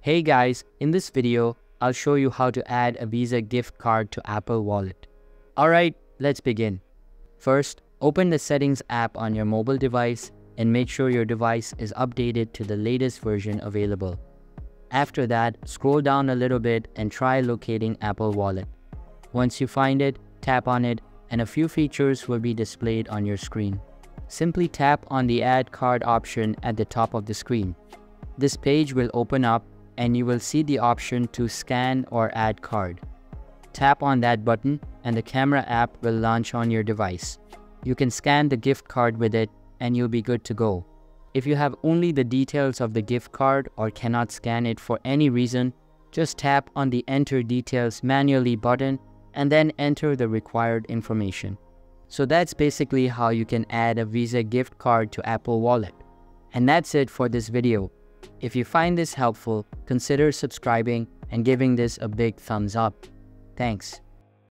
Hey guys, in this video, I'll show you how to add a Visa gift card to Apple Wallet. Alright, let's begin. First, open the Settings app on your mobile device and make sure your device is updated to the latest version available. After that, scroll down a little bit and try locating Apple Wallet. Once you find it, tap on it and a few features will be displayed on your screen. Simply tap on the Add Card option at the top of the screen. This page will open up and you will see the option to scan or add card. Tap on that button and the camera app will launch on your device. You can scan the gift card with it and you'll be good to go. If you have only the details of the gift card or cannot scan it for any reason, just tap on the Enter Details Manually button and then enter the required information. So that's basically how you can add a Visa gift card to Apple Wallet. And that's it for this video. If you find this helpful, consider subscribing and giving this a big thumbs up. Thanks.